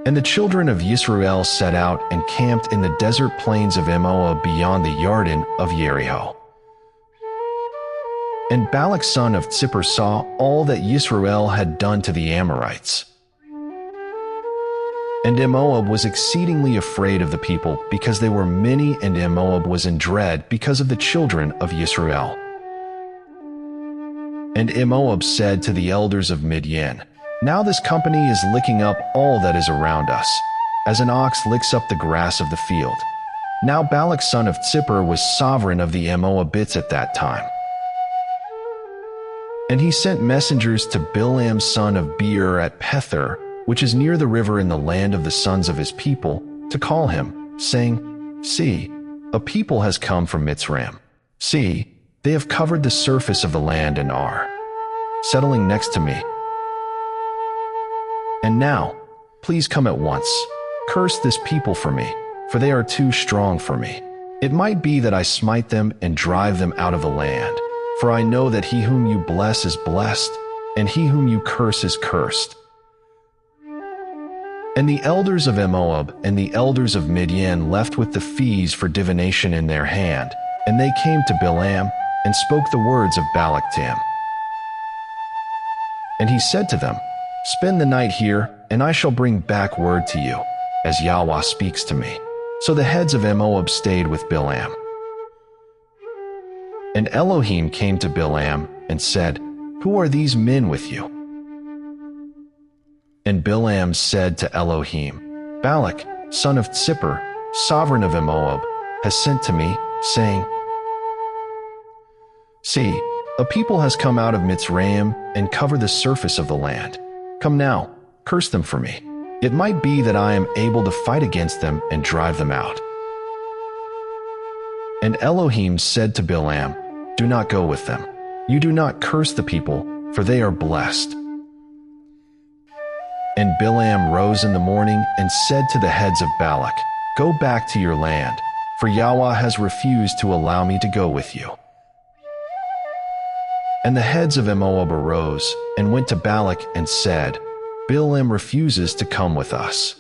And the children of Israel set out and camped in the desert plains of Moab beyond the Yarden of Jericho. And Balak son of Zippor saw all that Israel had done to the Amorites. And Moab was exceedingly afraid of the people, because they were many, and Moab was in dread because of the children of Israel. And Moab said to the elders of Midian, "Now this company is licking up all that is around us, as an ox licks up the grass of the field." Now Balak son of Zippor was sovereign of the Moabites at that time. And he sent messengers to Bileam son of Beor at Pethor, which is near the river in the land of the sons of his people, to call him, saying, "See, a people has come from Mitzrayim. See, they have covered the surface of the land and are settling next to me. And now, please come at once, curse this people for me, for they are too strong for me. It might be that I smite them and drive them out of the land, for I know that he whom you bless is blessed, and he whom you curse is cursed." And the elders of Moab and the elders of Midian left with the fees for divination in their hand, and they came to Bileam and spoke the words of Balak to him. And he said to them, "Spend the night here, and I shall bring back word to you, as Yahweh speaks to me." So the heads of Moab stayed with Bileam. And Elohim came to Bileam and said, "Who are these men with you?" And Bileam said to Elohim, "Balak, son of Zippor, sovereign of Moab, has sent to me, saying, See, a people has come out of Mitzrayim and covered the surface of the land. Come now, curse them for me. It might be that I am able to fight against them and drive them out." And Elohim said to Bileam, "Do not go with them. You do not curse the people, for they are blessed." And Bileam rose in the morning and said to the heads of Balak, "Go back to your land, for Yahweh has refused to allow me to go with you." And the heads of Moab arose and went to Balak and said, "Bileam refuses to come with us."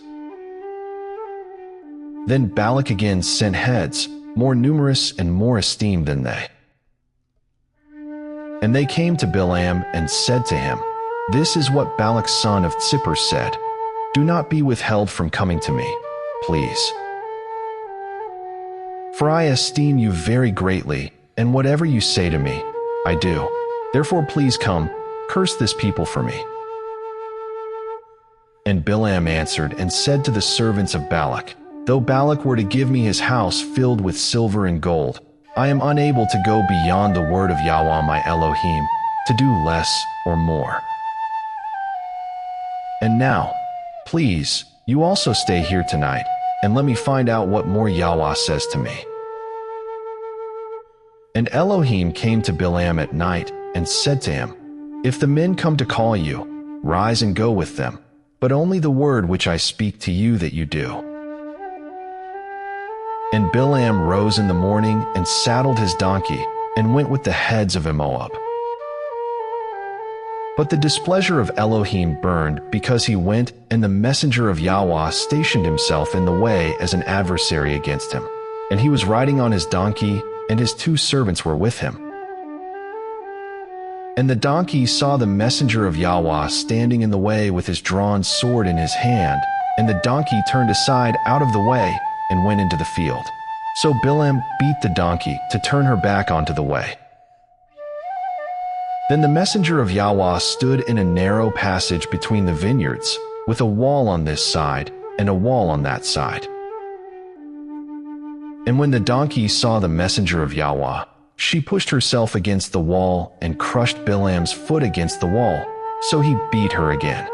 Then Balak again sent heads, more numerous and more esteemed than they. And they came to Bileam and said to him, "This is what Balak son of Zippor said, Do not be withheld from coming to me, please. For I esteem you very greatly, and whatever you say to me, I do. Therefore please come, curse this people for me." And Bileam answered and said to the servants of Balak, "Though Balak were to give me his house filled with silver and gold, I am unable to go beyond the word of Yahweh my Elohim, to do less or more. And now, please, you also stay here tonight, and let me find out what more Yahweh says to me." And Elohim came to Bileam at night and said to him, "If the men come to call you, rise and go with them, but only the word which I speak to you that you do." And Bileam rose in the morning and saddled his donkey and went with the heads of Moab. But the displeasure of Elohim burned because he went, and the messenger of Yahweh stationed himself in the way as an adversary against him. And he was riding on his donkey, and his 2 servants were with him. And the donkey saw the messenger of Yahweh standing in the way with his drawn sword in his hand, and the donkey turned aside out of the way and went into the field. So Bileam beat the donkey to turn her back onto the way. Then the messenger of Yahweh stood in a narrow passage between the vineyards, with a wall on this side and a wall on that side. And when the donkey saw the messenger of Yahweh, she pushed herself against the wall and crushed Bileam's foot against the wall, so he beat her again.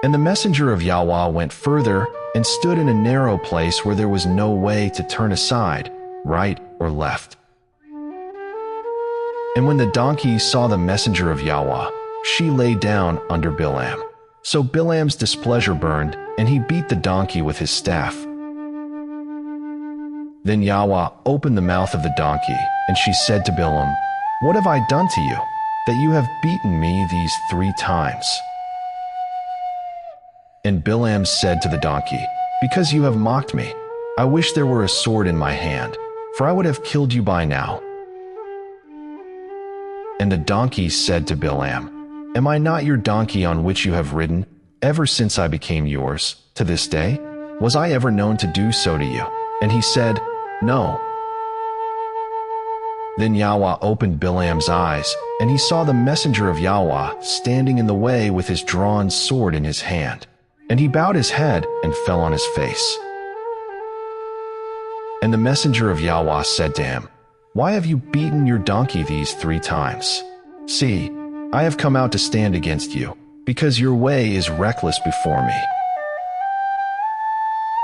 And the messenger of Yahweh went further and stood in a narrow place where there was no way to turn aside, right or left. And when the donkey saw the messenger of Yahweh, she lay down under Bileam. So Bileam's displeasure burned, and he beat the donkey with his staff. Then Yahweh opened the mouth of the donkey, and she said to Bileam, "What have I done to you, that you have beaten me these 3 times?" And Bilam said to the donkey, "Because you have mocked me, I wish there were a sword in my hand, for I would have killed you by now." And the donkey said to Bilam, "Am I not your donkey on which you have ridden, ever since I became yours, to this day? Was I ever known to do so to you?" And he said, "No." Then Yahweh opened Bilam's eyes, and he saw the messenger of Yahweh standing in the way with his drawn sword in his hand. And he bowed his head and fell on his face. And the messenger of Yahweh said to him, "Why have you beaten your donkey these 3 times? See, I have come out to stand against you, because your way is reckless before me.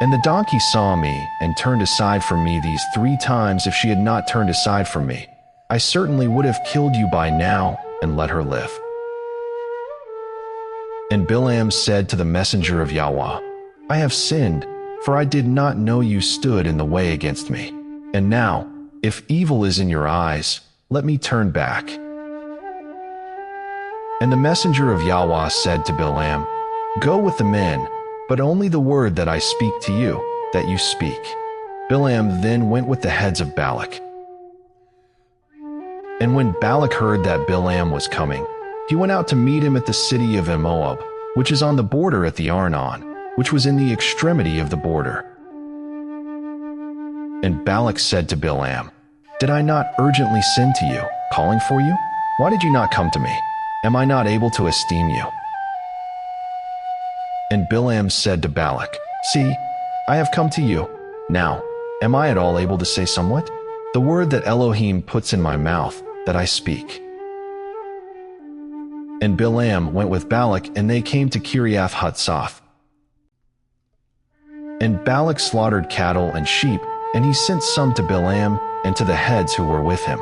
And the donkey saw me and turned aside from me these 3 times. If she had not turned aside from me, I certainly would have killed you by now and let her live." And Bilam said to the messenger of Yahweh, "I have sinned, for I did not know you stood in the way against me. And now, if evil is in your eyes, let me turn back." And the messenger of Yahweh said to Bilam, "Go with the men, but only the word that I speak to you, that you speak." Bilam then went with the heads of Balak. And when Balak heard that Bilam was coming, he went out to meet him at the city of Moab, which is on the border at the Arnon, which was in the extremity of the border. And Balak said to Bilam, "Did I not urgently send to you, calling for you? Why did you not come to me? Am I not able to esteem you?" And Bilam said to Balak, "See, I have come to you. Now, am I at all able to say somewhat? The word that Elohim puts in my mouth, that I speak." And Bilam went with Balak, and they came to Kiriath Hutzah. And Balak slaughtered cattle and sheep, and he sent some to Bilam and to the heads who were with him.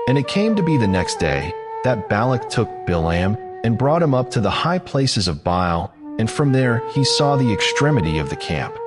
And it came to be the next day that Balak took Bilam and brought him up to the high places of Baal, and from there he saw the extremity of the camp.